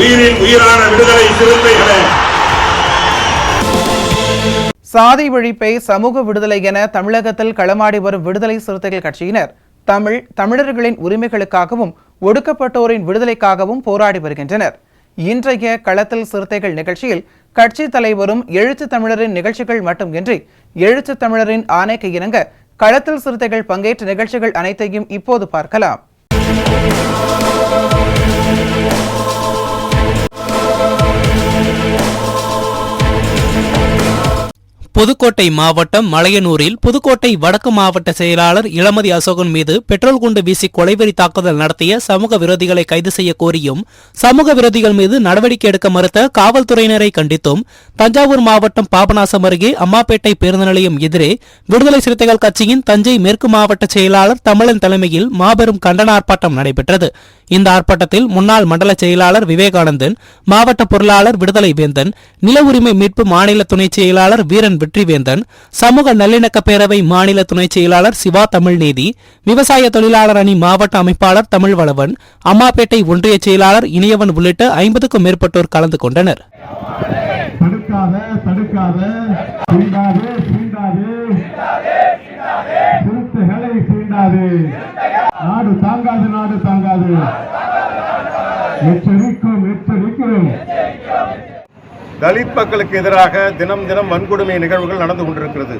உயிரின் உயிரான விடுதலை சிறுத்தைகளே, சாதி ஒழிப்பை சமூக விடுதலை என தமிழகத்தில் களமாடி வரும் விடுதலை சிறுத்தைகள் கட்சியினர் தமிழர்களின் உரிமைகளுக்காகவும் ஒடுக்கப்பட்டோரின் விடுதலைக்காகவும் போராடி வருகின்றனர். இன்றைய களத்தில் சிறுத்தைகள் நிகழ்ச்சியில் கட்சி தலைவரும் எழுத்து தமிழரின் நிகழ்ச்சிகள் மட்டுமின்றி எழுத்து தமிழரின் ஆணைக்கு இணங்க களத்தில் சிறுத்தைகள் பங்கேற்ற நிகழ்ச்சிகள் அனைத்தையும் இப்போது பார்க்கலாம். புதுக்கோட்டை மாவட்டம் மலையனூரில் புதுக்கோட்டை வடக்கு மாவட்ட செயலாளர் இளமதி அசோகன் மீது பெட்ரோல் குண்டு வீசி கொலைவெறி தாக்குதல் நடத்திய சமூக விரோதிகளை கைது செய்ய கோரியும் சமூக விரோதிகள் மீது நடவடிக்கை எடுக்க மறுத்த காவல்துறையினரை கண்டித்தும் தஞ்சாவூர் மாவட்டம் பாபநாசம் அருகே அம்மாப்பேட்டை பேருந்து நிலையம் எதிரே விடுதலை சிறுத்தைகள் கட்சியின் தஞ்சை மேற்கு மாவட்ட செயலாளர் தமிழன் தலைமையில் மாபெரும் கண்டன ஆர்ப்பாட்டம் நடைபெற்றது. இந்த ஆர்ப்பாட்டத்தில் முன்னாள் மண்டல செயலாளர் விவேகானந்தன், மாவட்ட பொருளாளர் விடுதலை வேந்தன், நில உரிமை மீட்பு மாநில துணை செயலாளர் வீரன் வெற்றிவேந்தன், சமூக நல்லிணக்க பேரவை மாநில துணை செயலாளர் சிவா தமிழ்நீதி, விவசாய தொழிலாளர் அணி மாவட்ட அமைப்பாளர் தமிழ்வளவன், அம்மாப்பேட்டை ஒன்றிய செயலாளர் இனியவன் உள்ளிட்ட 50க்கும் மேற்பட்டோர் கலந்து கொண்டனர். தலித் மக்களுக்கு எதிராக தினம் தினம் வன்கொடுமை நிகழ்வுகள் நடந்து கொண்டிருக்கிறது.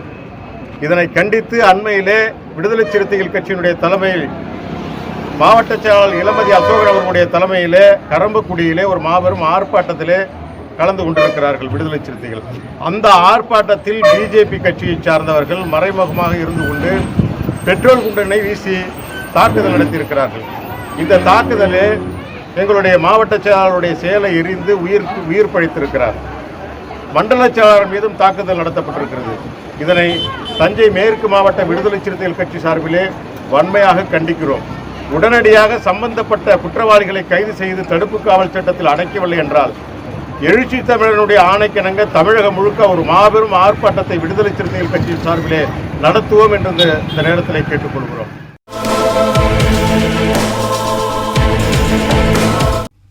இதனை கண்டித்து அண்மையிலே விடுதலை சிறுத்தைகள் கட்சியினுடைய தலைமையில் மாவட்ட செயலாளர் இளமதி அசோகன் அவர்களுடைய தலைமையிலே கரம்பக்குடியிலே ஒரு மாபெரும் ஆர்ப்பாட்டத்திலே கலந்து கொண்டிருக்கிறார்கள் விடுதலை சிறுத்தைகள். அந்த ஆர்ப்பாட்டத்தில் பிஜேபி கட்சியை சார்ந்தவர்கள் மறைமுகமாக இருந்து கொண்டு பெட்ரோல் குண்டினை வீசி தாக்குதல் நடத்தியிருக்கிறார்கள். இந்த தாக்குதலே எங்களுடைய மாவட்ட செயலாளருடைய செயலை எரிந்து உயிர் பழித்திருக்கிறார். மண்டல செயலாளர் மீதும் தாக்குதல் நடத்தப்பட்டிருக்கிறது. இதனை தஞ்சை மேற்கு மாவட்ட விடுதலை சிறுத்தைகள் கட்சி சார்பிலே வன்மையாக கண்டிக்கிறோம். உடனடியாக சம்பந்தப்பட்ட குற்றவாளிகளை கைது செய்து தடுப்பு காவல் சட்டத்தில் அடைக்கவில்லை என்றால் எழுச்சி தமிழனுடைய ஆணைக்கிணங்க தமிழகம் முழுக்க ஒரு மாபெரும் ஆர்ப்பாட்டத்தை விடுதலை சிறுத்தைகள் கட்சி சார்பிலே நடத்துவோம் என்று இந்த நேரத்தில் கேட்டுக்கொள்கிறோம்.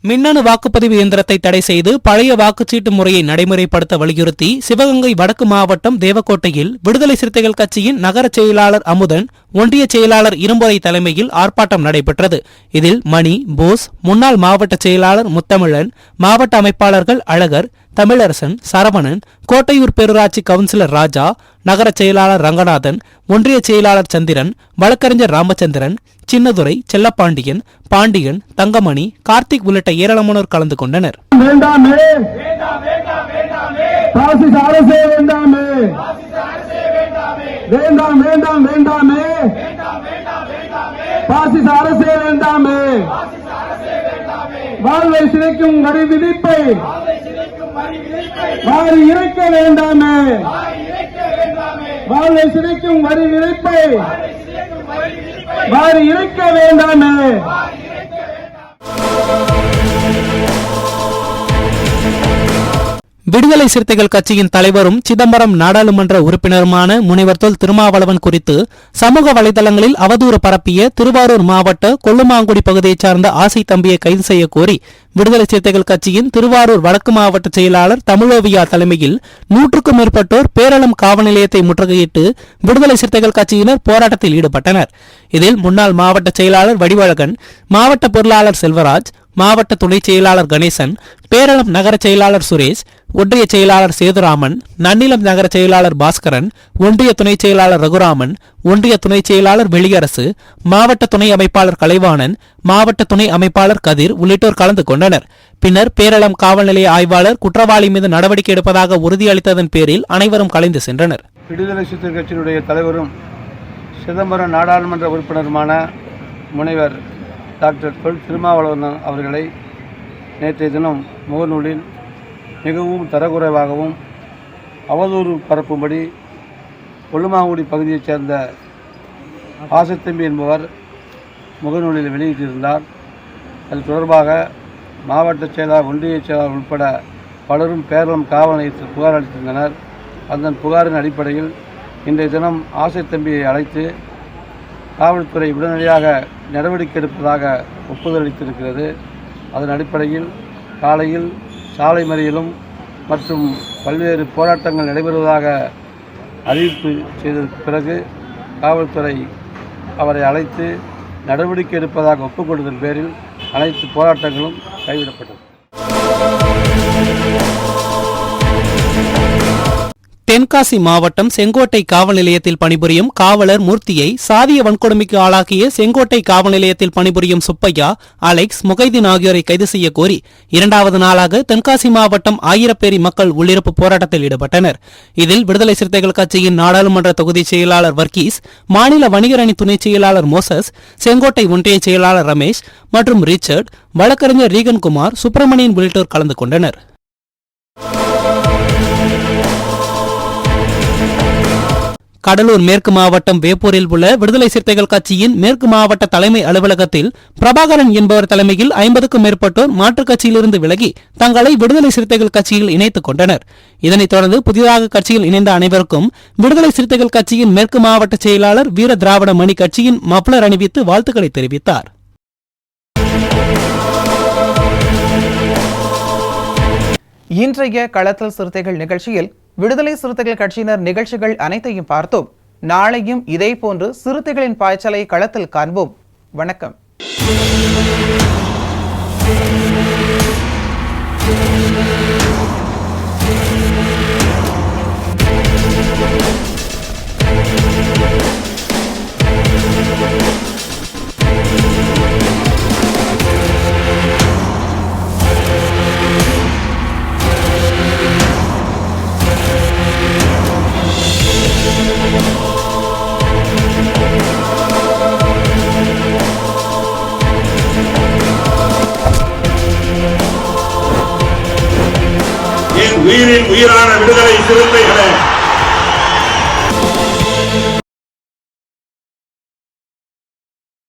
மின்னணு வாக்குப்பதிவு இயந்திரத்தை தடை செய்து பழைய வாக்குச்சீட்டு முறையை நடைமுறைப்படுத்த வலியுறுத்தி சிவகங்கை வடக்கு மாவட்டம் தேவக்கோட்டையில் விடுதலை சிறுத்தைகள் கட்சியின் நகர செயலாளர் அமுதன், ஒன்றிய செயலாளர் இரும்புரை தலைமையில் ஆர்ப்பாட்டம் நடைபெற்றது. இதில் மணி, போஸ், முன்னாள் மாவட்ட செயலாளர் முத்தமிழன், மாவட்ட அமைப்பாளர்கள் அழகர், தமிழரசன், சரவணன், கோட்டையூர் பேரூராட்சி கவுன்சிலர் ராஜா, நகர செயலாளர் ரங்கநாதன், ஒன்றிய செயலாளர் சந்திரன், வழக்கறிஞர் ராமச்சந்திரன், சின்னதுரை, செல்லப்பாண்டியன், பாண்டியன், தங்கமணி, கார்த்திக் உள்ளிட்ட ஏராளமானோர் கலந்து கொண்டனர். வாழ்வை சிதைக்கும் வரி விதிப்பை வாரி இறைக்க வேண்டாமே, வாழ்வை சிதைக்கும் வரி விதிப்பை வாரி இறைக்க வேண்டாமே. விடுதலை சிறுத்தைகள் கட்சியின் தலைவரும் சிதம்பரம் நாடாளுமன்ற உறுப்பினருமான முனைவர் தொல் திருமாவளவன் குறித்து சமூக வலைதளங்களில் அவதூறு பரப்பிய திருவாரூர் மாவட்ட கொள்ளுமாங்குடி பகுதியைச் சார்ந்த ஆசை தம்பியை கைது செய்ய கோரி விடுதலை சிறுத்தைகள் கட்சியின் திருவாரூர் வடக்கு மாவட்ட செயலாளர் தமிழோவியா தலைமையில் 100க்கும் மேற்பட்டோர் பேரளம் காவல் நிலையத்தை முற்றுகையிட்டு விடுதலை சிறுத்தைகள் கட்சியினர் போராட்டத்தில் ஈடுபட்டனர். இதில் முன்னாள் மாவட்ட செயலாளர் வடிவழகன், மாவட்ட பொருளாளர் செல்வராஜ், மாவட்ட துணை செயலாளர் கணேசன், பேரளம் நகர செயலாளர் சுரேஷ், ஒன்றிய செயலாளர் சேதுராமன், நன்னிலம் நகர செயலாளர் பாஸ்கரன், ஒன்றிய துணை செயலாளர் ரகுராமன், ஒன்றிய துணை செயலாளர் வெளியரசு, மாவட்ட துணை அமைப்பாளர் கலைவாணன், மாவட்ட துணை அமைப்பாளர் கதிர் உள்ளிட்டோர் கலந்து கொண்டனர். பின்னர் பேரளம் காவல் நிலைய ஆய்வாளர் குற்றவாளி மீது நடவடிக்கை எடுப்பதாக உறுதியளித்ததன் பேரில் அனைவரும் கலைந்து சென்றனர். விடுதலை சிறுத்தைகள் கட்சியினுடைய தலைவரும் சிதம்பரம் நாடாளுமன்ற உறுப்பினருமான முனைவர் டாக்டர் தொல் திருமாவளவன் அவர்களை நேற்றைய தினம் முகநூலில் மிகவும் தரக்குறைவாகவும் அவதூறு பரப்பும்படி கொல்லுமாங்குடி பகுதியைச் சேர்ந்த ஆசைத்தம்பி என்பவர் முகநூலில் வெளியிட்டிருந்தார். அது தொடர்பாக மாவட்ட செயலாளர், ஒன்றிய செயலாளர் உட்பட பலரும் பேரளம் காவல் நிலையத்தில் புகார் அளித்திருந்தனர். அதன் புகாரின் அடிப்படையில் இன்றைய தினம் ஆசைத்தம்பியை அழைத்து காவல்துறை உடனடியாக நடவடிக்கை எடுப்பதாக ஒப்புதல் அளித்திருக்கிறது. அதன் அடிப்படையில் காலையில் சாலை மறியலும் மற்றும் பல்வேறு போராட்டங்கள் நடைபெறுவதாக அறிவிப்பு செய்ததற்கு பிறகு காவல்துறை அவரை அழைத்து நடவடிக்கை எடுப்பதாக ஒப்புக்கொண்டதன் பேரில் அனைத்து போராட்டங்களும் கைவிடப்பட்டது. தென்காசி மாவட்டம் செங்கோட்டை காவல் நிலையத்தில் பணிபுரியும் காவலர் மூர்த்தியை சாதிய வன்கொடுமைக்கு ஆளாக்கிய செங்கோட்டை காவல் நிலையத்தில் பணிபுரியும் சுப்பையா, அலெக்ஸ், முகைதீன் ஆகியோரை கைது செய்ய கோரி 2வது நாளாக தென்காசி மாவட்டம் ஆயிரப்பேரி மக்கள் உள்ளிருப்பு போராட்டத்தில் ஈடுபட்டனர். இதில் விடுதலை சிறுத்தைகள் கட்சியின் நாடாளுமன்ற தொகுதி செயலாளர் வர்கீஸ், மாநில வணிகர் அணி துணை செயலாளர் மோசஸ், செங்கோட்டை ஒன்றிய செயலாளர் ரமேஷ் மற்றும் ரிச்சர்ட், வழக்கறிஞர் ரீகன்குமார், சுப்பிரமணியன் உள்ளிட்டோர் கலந்து கொண்டனர். கடலூர் மேற்கு மாவட்டம் வேப்பூரில் உள்ள விடுதலை சிறுத்தைகள் கட்சியின் மேற்கு மாவட்ட தலைமை அலுவலகத்தில் பிரபாகரன் என்பவர் தலைமையில் 50க்கும் மேற்பட்டோர் மாற்றுக் கட்சியிலிருந்து விலகி தங்களை விடுதலை சிறுத்தைகள் கட்சியில் இணைத்துக் கொண்டனர். இதனைத் தொடர்ந்து புதிதாக கட்சியில் இணைந்த அனைவருக்கும் விடுதலை சிறுத்தைகள் கட்சியின் மேற்கு மாவட்ட செயலாளர் வீர திராவிட மணி கட்சியின் மப்ளர் அணிவித்து வாழ்த்துக்களை தெரிவித்தார். இன்றைய களத்தல் சிறுத்தைகள் நிகழ்ச்சியில் விடுதலை சிறுத்தைகள் கட்சியினர் நிகழ்ச்சிகள் அனைத்தையும் பார்த்தோம். நாளையும் இதேபோன்று சிறுத்தைகளின் பாய்ச்சலை களத்தில் காண்போம். வணக்கம். உயிரின் உயிரான விடுதலை சிறுத்தைகளே,